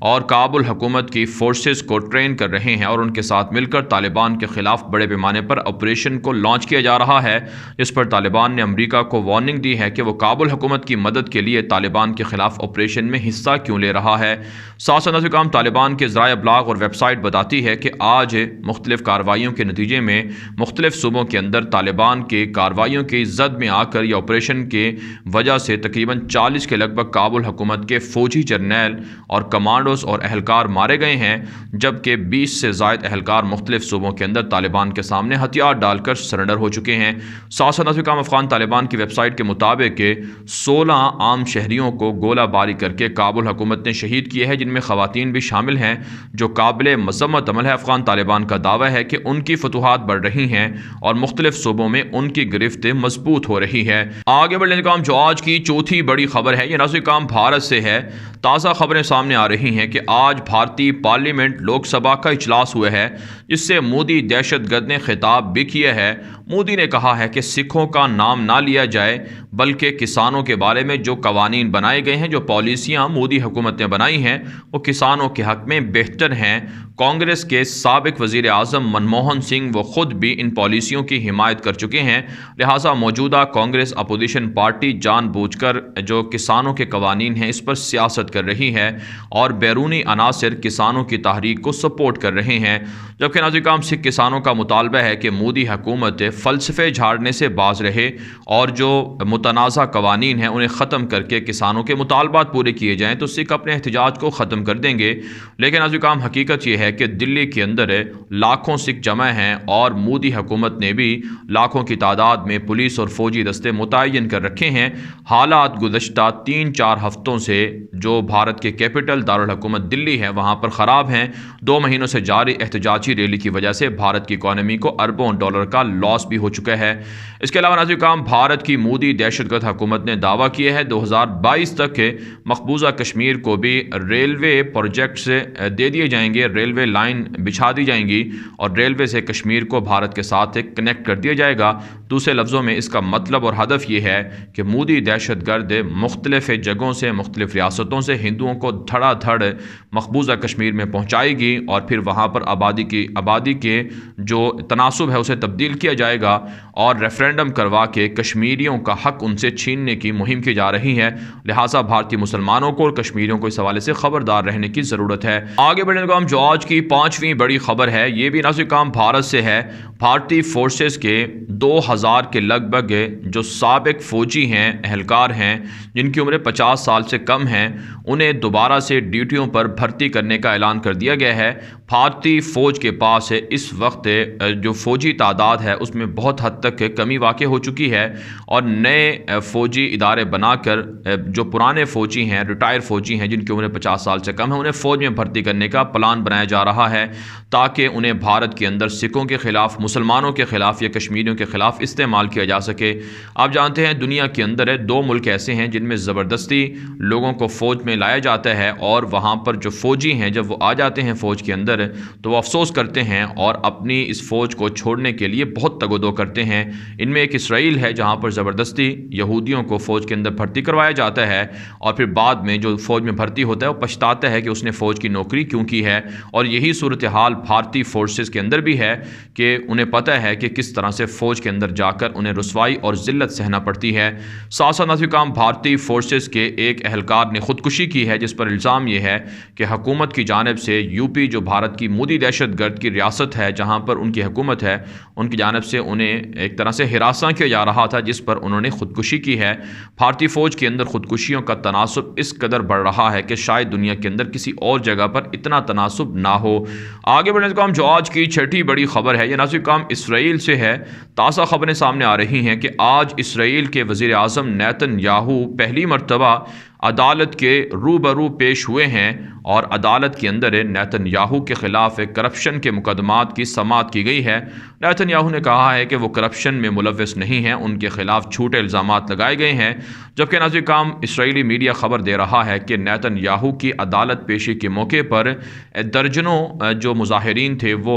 اور کابل حکومت کی فورسز کو ٹرین کر رہے ہیں اور ان کے ساتھ مل کر طالبان کے خلاف بڑے پیمانے پر آپریشن کو لانچ کیا جا رہا ہے، جس پر طالبان نے امریکہ کو وارننگ دی ہے کہ وہ کابل حکومت کی مدد کے لیے طالبان کے خلاف آپریشن میں حصہ کیوں لے رہا ہے۔ ساتھ ساتھ کام طالبان کے ذرائع ابلاغ اور ویب سائٹ بتاتی ہے کہ آج مختلف کارروائیوں کے نتیجے میں مختلف صوبوں کے اندر طالبان کے کارروائیوں کی زد میں آ کر یہ آپریشن کے وجہ سے تقریباً 40 کے لگ بھگ کابل حکومت کے فوجی جرنیل اور کمانڈوز اور اہلکار مارے گئے ہیں، جبکہ 20 سے زائد اہلکار مختلف صوبوں کے اندر طالبان کے سامنے ہتھیار ڈال کر سرنڈر ہو چکے ہیں۔ ساتھ ساتھ کام افغان طالبان کی ویب سائٹ کے مطابق 16 عام شہریوں کو گولہ باری کر کے کابل حکومت نے شہید کیے ہیں، جن میں خواتین بھی شامل ہیں، جو قابل مذمت عمل ہے۔ افغان طالبان کا دعویٰ ہے کہ ان کی فتوحات بڑھ رہی ہیں اور مختلف صوبوں میں ان کی گرفت مضبوط ہو رہی ہے۔ آگے بڑھنے کا جو آج کی چوتھی بڑی خبر ہے، یہ نازل کام بھارت سے ہے۔ تازہ خبریں سامنے آ رہی ہیں کہ آج بھارتی پارلیمنٹ لوک سبھا کا اجلاس ہوا ہے، جس سے مودی دہشت گرد نے خطاب بھی کیا ہے۔ مودی نے کہا ہے کہ سکھوں کا نام نہ لیا جائے، بلکہ کسانوں کے بارے میں جو قوانین بنائے گئے ہیں، جو پالیسیاں مودی حکومت نے بنائی ہیں، وہ کسانوں کے حق میں بہتر ہیں۔ کانگریس کے سابق وزیر اعظم منموہن سنگھ وہ خود بھی ان پالیسیوں کی حمایت کر چکے ہیں، لہٰذا موجودہ کانگریس اپوزیشن پارٹی جان بوجھ کر جو کسانوں کے قوانین ہیں اس پر سیاست کر رہی ہے اور بیرونی عناصر کسانوں کی تحریک کو سپورٹ کر رہے ہیں، جبکہ ناظرین سکھ کسانوں کا مطالبہ ہے کہ مودی حکومت فلسفے جھاڑنے سے باز رہے اور جو متنازع قوانین ہیں انہیں ختم کر کے کسانوں کے مطالبات پورے کیے جائیں تو سکھ اپنے احتجاج کو ختم کر دیں گے۔ لیکن ناظرین حقیقت یہ ہے کہ دلی کے اندر لاکھوں سکھ جمع ہیں اور مودی حکومت نے بھی لاکھوں کی تعداد میں پولیس اور فوجی دستے متعین کر رکھے ہیں۔ حالات گزشتہ 3-4 ہفتوں سے جو بھارت کے کیپٹل دارالحکومت دلی ہے وہاں پر خراب ہیں۔ 2 مہینوں سے جاری احتجاجی ریلی کی وجہ سے بھارت کی اکانومی کو اربوں ڈالر کا لاس بھی ہو چکا ہے۔ اس کے علاوہ ناظرین بھارت کی مودی دہشت گرد حکومت نے دعویٰ کیا ہے 2022 تک مقبوضہ کشمیر کو بھی ریلوے پروجیکٹس دے دیے جائیں گے، ریلوے لائن بچھا دی جائیں گی اور ریلوے سے کشمیر کو بھارت کے ساتھ کنیکٹ کر دیا جائے گا۔ دوسرے لفظوں میں اس کا مطلب اور ہدف یہ ہے کہ مودی دہشت گرد مختلف جگہوں سے مختلف ریاستوں سے ہندوؤں کو دھڑا دھڑ مقبوضہ کشمیر میں پہنچائے گی اور پھر وہاں پر آبادی کے جو تناسب ہے اسے تبدیل کیا جائے گا اور ریفرینڈم کروا کے کشمیریوں کا حق ان سے چھیننے کی مہم کی جا رہی ہے۔ لہٰذا بھارتی مسلمانوں کو اور کشمیریوں کو اس حوالے سے خبردار رہنے کی ضرورت ہے۔ آگے بڑھنے کا جو آج کی 5ویں بڑی خبر ہے یہ بھی ناظرین بھارت سے ہے۔ بھارتی فورسز کے 2000 کے لگ بھگ جو سابق فوجی ہیں، اہلکار ہیں جن کی عمر 50 سال سے کم ہیں، انہیں دوبارہ سے ڈیوٹیوں پر بھرتی کرنے کا اعلان کر دیا گیا ہے۔ بھارتی فوج کے پاس اس وقت جو فوجی تعداد ہے اس میں بہت حد تک کمی واقع ہو چکی ہے اور نئے فوجی ادارے بنا کر جو پرانے فوجی ہیں، ریٹائر فوجی ہیں جن کی عمر 50 سال سے کم ہے، انہیں فوج میں بھرتی کرنے کا پلان بنایا جا رہا ہے تاکہ انہیں بھارت کے اندر سکھوں کے خلاف، مسلمانوں کے خلاف یا کشمیریوں کے خلاف استعمال کیا جا سکے۔ آپ جانتے ہیں دنیا کے اندر 2 ملک ایسے ہیں جن میں زبردستی لوگوں کو فوج میں لایا جاتا ہے اور وہاں پر جو فوجی ہیں جب وہ آ جاتے ہیں فوج کے اندر تو وہ افسوس کرتے ہیں اور اپنی اس فوج کو چھوڑنے کے لیے بہت تگ و دو کرتے ہیں۔ ان میں ایک اسرائیل ہے جہاں پر زبردستی یہودیوں کو فوج کے اندر بھرتی کروایا جاتا ہے اور پھر بعد میں جو فوج میں بھرتی ہوتا ہے وہ پچھتاتا ہے کہ اس نے فوج کی نوکری کیوں کی ہے، اور یہی صورتحال بھارتی فورسز کے اندر بھی ہے کہ انہیں پتہ ہے کہ کس طرح سے فوج کے اندر جا کر انہیں رسوائی اور ذلت سہنا پڑتی ہے۔ ساتھ ساتھ ناظرین بھارتی فورسز کے ایک اہلکار نے خودکشی کی ہے جس پر الزام یہ ہے کہ حکومت کی جانب سے یوپی جو بھارت کی مودی دہشت گرد کی ریاست ہے جہاں پر ان کی حکومت ہے، ان کی جانب سے انہیں ایک طرح سے ہراساں کیا جا رہا تھا جس پر انہوں نے خودکشی کی ہے۔ بھارتی فوج کے اندر خودکشیوں کا تناسب اس قدر بڑھ رہا ہے کہ شاید دنیا کے اندر کسی اور جگہ پر اتنا تناسب نہ ہو۔ آگے بڑھنے کا جو آج کی 6ٹھی بڑی خبر ہے یہ ناظرین اسرائیل سے ہے۔ تازہ خبریں سامنے آ رہی ہیں کہ آج اسرائیل کے وزیر اعظم نیتن یاہو پہلی مرتبہ عدالت کے روبرو پیش ہوئے ہیں اور عدالت کے اندر نیتن یاہو کے خلاف کرپشن کے مقدمات کی سماعت کی گئی ہے۔ نیتن یاہو نے کہا ہے کہ وہ کرپشن میں ملوث نہیں ہیں، ان کے خلاف جھوٹے الزامات لگائے گئے ہیں جبکہ ناظرین کرام اسرائیلی میڈیا خبر دے رہا ہے کہ نیتن یاہو کی عدالت پیشی کے موقع پر درجنوں جو مظاہرین تھے وہ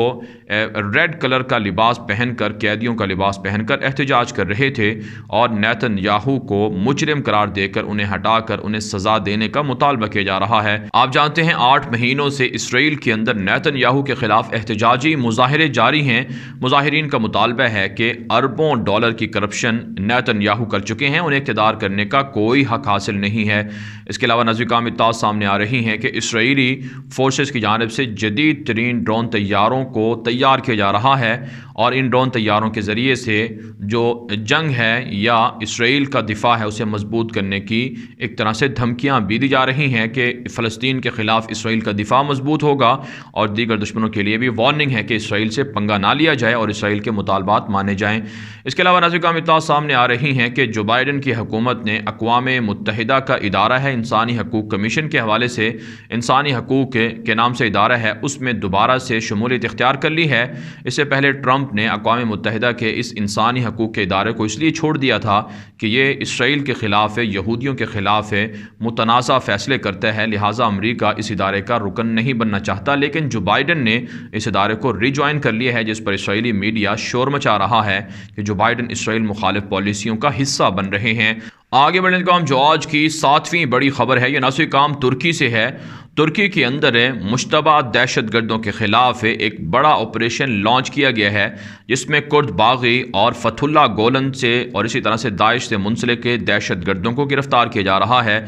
ریڈ کلر کا لباس پہن کر، قیدیوں کا لباس پہن کر احتجاج کر رہے تھے اور نیتن یاہو کو مجرم قرار دے کر انہیں ہٹا کر انہیں سزا دینے کا مطالبہ کیا جا رہا ہے۔ آپ جانتے ہیں 8 مہینوں سے اسرائیل کے اندر نیتن یاہو کے خلاف احتجاجی مظاہرے جاری ہیں۔ مظاہرین کا مطالبہ ہے کہ اربوں ڈالر کی کرپشن نیتن یاہو کر چکے ہیں، انہیں اقتدار کرنے کا کوئی حق حاصل نہیں ہے۔ اس کے علاوہ ناظرین کرام اطلاعات سامنے آ رہی ہیں کہ اسرائیلی فورسز کی جانب سے جدید ترین ڈرون طیاروں کو تیار کیا جا رہا ہے اور ان ڈرون طیاروں کے ذریعے سے جو جنگ ہے یا اسرائیل کا دفاع ہے اسے مضبوط کرنے کی ایک طرح سے دھمکیاں بھی دی جا رہی ہیں کہ فلسطین کے خلاف اسرائیل کا دفاع مضبوط ہوگا، اور دیگر دشمنوں کے لیے بھی وارننگ ہے کہ اسرائیل سے پنگا نہ لیا جائے اور اسرائیل کے مطالبات مانے جائیں۔ اس کے علاوہ ناظرین کرام اطلاعات سامنے آ رہی ہیں کہ جو بائیڈن کی حکومت نے اقوام متحدہ کا ادارہ ہے انسانی حقوق کمیشن کے حوالے سے، انسانی حقوق کے نام سے ادارہ ہے، اس میں دوبارہ سے شمولیت اختیار کر لی ہے۔ اس سے پہلے ٹرمپ نے اقوام متحدہ کے اس انسانی حقوق کے ادارے کو اس لیے چھوڑ دیا تھا کہ یہ اسرائیل کے خلاف ہے، یہودیوں کے خلاف ہے، متنازع فیصلے کرتا ہے، لہٰذا امریکہ اس ادارے کا رکن نہیں بننا چاہتا۔ لیکن جو بائیڈن نے اس ادارے کو ری جوائن کر لیا ہے، جس پر اسرائیلی میڈیا شور مچا رہا ہے کہ جو بائیڈن اسرائیل مخالف پالیسیوں کا حصہ بن رہے ہیں۔ آگے بڑھنے کا جو آج کی 7ویں بڑی خبر ہے یہ ناظرین کرام ترکی سے ہے۔ ترکی کے اندر مشتبہ دہشت گردوں کے خلاف ایک بڑا آپریشن لانچ کیا گیا ہے، جس میں کرد باغی اور فتح اللہ گولن سے اور اسی طرح سے داعش سے منسلک دہشت گردوں کو گرفتار کیا جا رہا ہے۔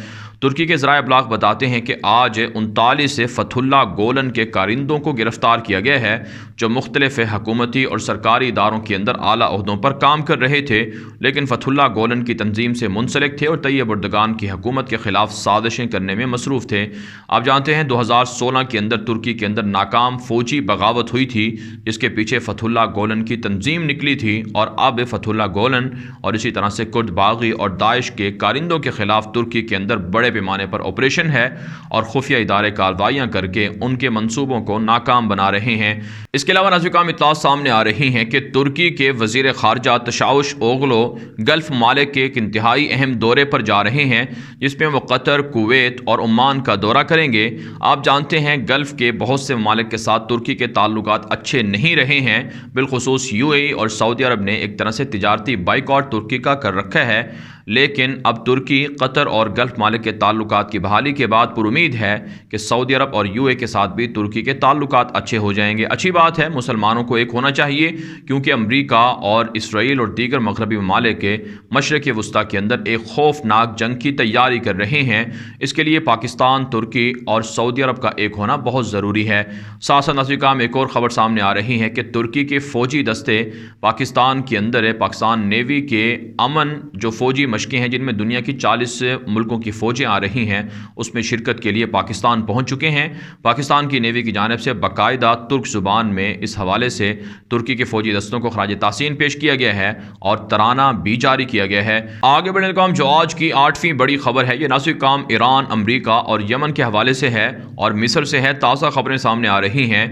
ترکی کے ذرائع ابلاغ بتاتے ہیں کہ آج 39 فتح اللہ گولن کے کارندوں کو گرفتار کیا گیا ہے، جو مختلف حکومتی اور سرکاری اداروں کے اندر اعلیٰ عہدوں پر کام کر رہے تھے، لیکن فتح اللہ گولن کی تنظیم سے منسلک تھے اور طیب اردگان کی حکومت کے خلاف سازشیں کرنے میں مصروف تھے۔ آپ جانتے ہیں 2016 کے اندر ترکی کے اندر ناکام فوجی بغاوت ہوئی تھی، جس کے پیچھے فتح اللہ گولن کی تنظیم نکلی تھی، اور اب فتح اللہ گولن اور اسی طرح سے کرد باغی اور داعش کے کارندوں کے خلاف ترکی کے اندر بڑے پیمانے پر آپریشن ہے اور خفیہ ادارے کارروائیاں کر کے ان کے منصوبوں کو ناکام بنا رہے ہیں۔ اس کے علاوہ ناظرین کرام اطلاعات سامنے آ رہی ہیں کہ ترکی کے وزیر خارجہ تشاؤش اوغلو گلف ممالک کے ایک انتہائی اہم دورے پر جا رہے ہیں، جس میں وہ قطر، کویت اور عمان کا دورہ کریں گے۔ آپ جانتے ہیں گلف کے بہت سے ممالک کے ساتھ ترکی کے تعلقات اچھے نہیں رہے ہیں، بالخصوص UAE اور سعودی عرب نے ایک طرح سے تجارتی بائیکاٹ ترکی کا کر رکھا ہے، لیکن اب ترکی، قطر اور گلف ممالک کے تعلقات کی بحالی کے بعد پر امید ہے کہ سعودی عرب اور UAE کے ساتھ بھی ترکی کے تعلقات اچھے ہو جائیں گے۔ اچھی بات ہے، مسلمانوں کو ایک ہونا چاہیے، کیونکہ امریکہ اور اسرائیل اور دیگر مغربی ممالک کے مشرق وسطیٰ کے اندر ایک خوفناک جنگ کی تیاری کر رہے ہیں۔ اس کے لیے پاکستان، ترکی اور سعودی عرب کا ایک ہونا بہت ضروری ہے۔ ساتھ ساتھ ناظرین کرام ایک اور خبر سامنے آ رہی ہے کہ ترکی کے فوجی دستے پاکستان کے اندر ہے، پاکستان نیوی کے امن جو فوجی مشقیں ہیں جن میں دنیا کی 40 ملکوں کی فوجیں آ رہی ہیں، اس میں شرکت کے لیے پاکستان پہنچ چکے ہیں۔ پاکستان کی نیوی کی جانب سے باقاعدہ ترک زبان میں اس حوالے سے ترکی کے فوجی دستوں کو خراج تحسین پیش کیا گیا ہے اور ترانہ بھی جاری کیا گیا ہے۔ آگے بڑھنے کا جو آج کی 8ویں بڑی خبر ہے یہ ناظرین کرام ایران، امریکہ اور یمن کے حوالے سے ہے اور مصر سے ہے۔ تازہ خبریں سامنے آ رہی ہیں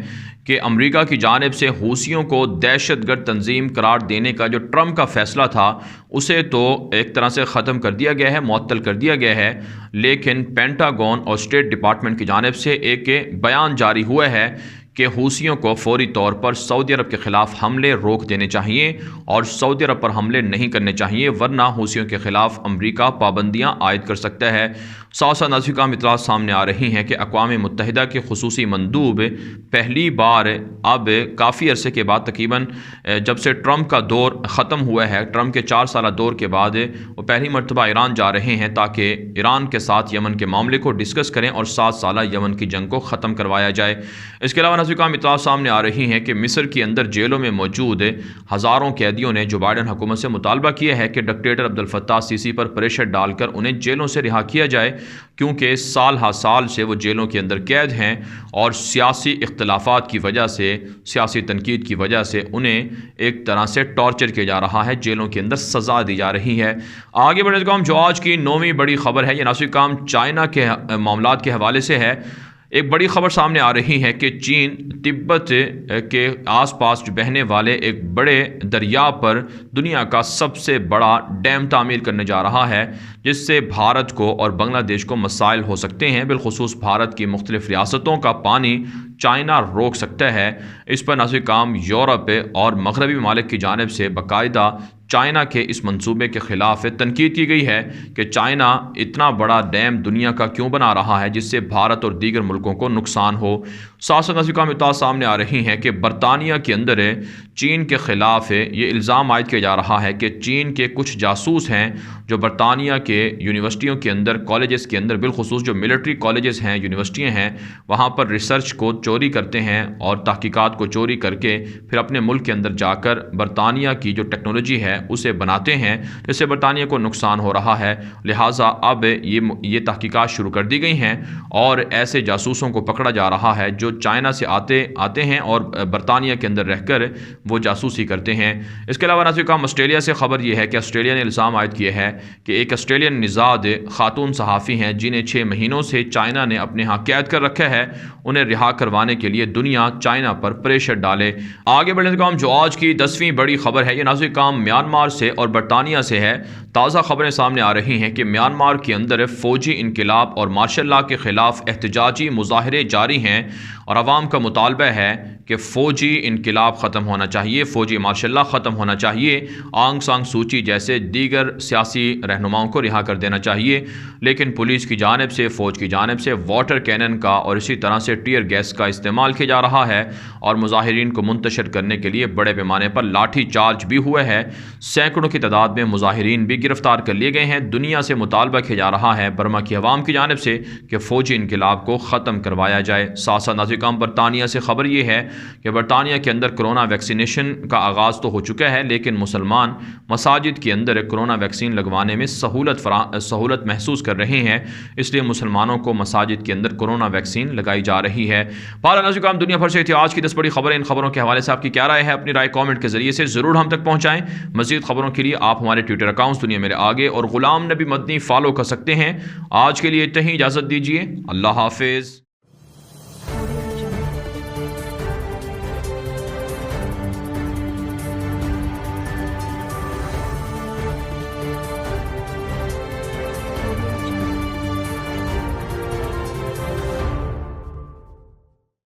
کہ امریکہ کی جانب سے حوثیوں کو دہشت گرد تنظیم قرار دینے کا جو ٹرمپ کا فیصلہ تھا اسے تو ایک طرح سے ختم کر دیا گیا ہے، معطل کر دیا گیا ہے، لیکن پینٹاگون اور اسٹیٹ ڈپارٹمنٹ کی جانب سے ایک بیان جاری ہوا ہے کہ حوثیوں کو فوری طور پر سعودی عرب کے خلاف حملے روک دینے چاہیے اور سعودی عرب پر حملے نہیں کرنے چاہیے، ورنہ حوثیوں کے خلاف امریکہ پابندیاں عائد کر سکتا ہے۔ ساتھ ساتھ ناظرین کرام اطلاعات سامنے آ رہی ہیں کہ اقوام متحدہ کے خصوصی مندوب پہلی بار اب کافی عرصے کے بعد تقریباً جب سے ٹرمپ کا دور ختم ہوا ہے، ٹرمپ کے 4 سالہ دور کے بعد وہ پہلی مرتبہ ایران جا رہے ہیں تاکہ ایران کے ساتھ یمن کے معاملے کو ڈسکس کریں اور 7 سالہ یمن کی جنگ کو ختم کروایا جائے۔ اس کے علاوہ ناظرین کرام اطلاعات سامنے آ رہی ہیں کہ مصر کے اندر جیلوں میں موجود ہزاروں قیدیوں نے جو بائیڈن حکومت سے مطالبہ کیا ہے کہ ڈکٹیٹر عبد الفتاح سیسی پر پریشر ڈال کر انہیں جیلوں سے رہا کیا جائے، کیونکہ سال ہا سال سے وہ جیلوں کے اندر قید ہیں اور سیاسی اختلافات کی وجہ سے، سیاسی تنقید کی وجہ سے انہیں ایک طرح سے ٹارچر کیا جا رہا ہے، جیلوں کے اندر سزا دی جا رہی ہے۔ آگے بڑھنے کا جو آج کی 9ویں بڑی خبر ہے یہ ناظرین کرام چائنا کے معاملات کے حوالے سے ہے۔ ایک بڑی خبر سامنے آ رہی ہے کہ چین تبت کے آس پاس بہنے والے ایک بڑے دریا پر دنیا کا سب سے بڑا ڈیم تعمیر کرنے جا رہا ہے، جس سے بھارت کو اور بنگلہ دیش کو مسائل ہو سکتے ہیں، بالخصوص بھارت کی مختلف ریاستوں کا پانی چائنا روک سکتا ہے۔ اس پر نازل کام یورپ اور مغربی ممالک کی جانب سے باقاعدہ چائنا کے اس منصوبے کے خلاف تنقید کی گئی ہے کہ چائنا اتنا بڑا ڈیم دنیا کا کیوں بنا رہا ہے جس سے بھارت اور دیگر ملکوں کو نقصان ہو۔ ساتھ ساتھ نازل کام اطلاعات سامنے آ رہی ہیں کہ برطانیہ کے اندر چین کے خلاف یہ الزام عائد کیا جا رہا ہے کہ چین کے کچھ جاسوس ہیں جو برطانیہ کے یونیورسٹیوں کے اندر، کالجز کے اندر، بالخصوص جو ملٹری کالجز ہیں، یونیورسٹیاں ہیں، وہاں پر ریسرچ کو چوری کرتے ہیں اور تحقیقات کو چوری کر کے پھر اپنے ملک کے اندر جا کر برطانیہ کی جو ٹیکنالوجی ہے اسے بناتے ہیں، جس سے برطانیہ کو نقصان ہو رہا ہے۔ لہٰذا اب یہ تحقیقات شروع کر دی گئی ہیں اور ایسے جاسوسوں کو پکڑا جا رہا ہے جو چائنا سے آتے ہیں اور برطانیہ کے اندر رہ کر وہ جاسوسی کرتے ہیں۔ اس کے علاوہ ناظرین کرام، آسٹریلیا سے خبر یہ ہے کہ آسٹریلیا نے الزام عائد کیا ہے کہ ایک آسٹریلین نژاد خاتون صحافی ہیں جنہیں 6 مہینوں سے چائنا نے اپنے ہاں قید کر رکھا ہے، انہیں رہا کروانے کے لیے دنیا چائنا پر پریشر ڈالے۔ آگے بڑھنے کا جو آج کی 10ویں بڑی خبر ہے، یہ ناظرین کرام میانمار سے اور برطانیہ سے ہے۔ تازہ خبریں سامنے آ رہی ہیں کہ میانمار کے اندر فوجی انقلاب اور مارشل لا کے خلاف احتجاجی مظاہرے جاری ہیں اور عوام کا مطالبہ ہے کہ فوجی انقلاب ختم ہونا چاہیے، فوجی مارشل لا ختم ہونا چاہیے، آنگ سان سوچی جیسے دیگر سیاسی رہنماؤں کو رہا کر دینا چاہیے۔ لیکن پولیس کی جانب سے، فوج کی جانب سے واٹر کینن کا اور اسی طرح سے ٹیئر گیس کا استعمال کیا جا رہا ہے اور مظاہرین کو منتشر کرنے کے لیے بڑے پیمانے پر لاٹھی چارج بھی ہوا ہے۔ سینکڑوں کی تعداد میں مظاہرین بھی گرفتار کر لیے گئے ہیں۔ دنیا سے مطالبہ کیا جا رہا ہے برما کی عوام کی جانب سے کہ فوجی انقلاب کو ختم کروایا جائے۔ ساتھ ساتھ ناظرین کرام، برطانیہ سے خبر یہ ہے کہ برطانیہ کے اندر کرونا ویکسینیشن کا آغاز تو ہو چکا ہے، لیکن مسلمان مساجد کے اندر کرونا ویکسین لگوانے میں سہولت محسوس کر رہے ہیں، اس لیے مسلمانوں کو مساجد کے اندر کرونا ویکسین لگائی جا رہی ہے۔ بہرحال ناظرین کرام، دنیا بھر سے آج کی 10 بڑی خبریں، ان خبروں کے حوالے سے آپ کی کیا رائے ہے؟ اپنی رائے کامنٹ کے ذریعے سے ضرور ہم تک پہنچائیں۔ مزید خبروں کے لیے آپ ہمارے ٹویٹر اکاؤنٹس دنیا میرے آگے اور غلام نبی مدنی فالو کر سکتے ہیں۔ آج کے لیے اتنا ہی، اجازت دیجیے، اللہ حافظ۔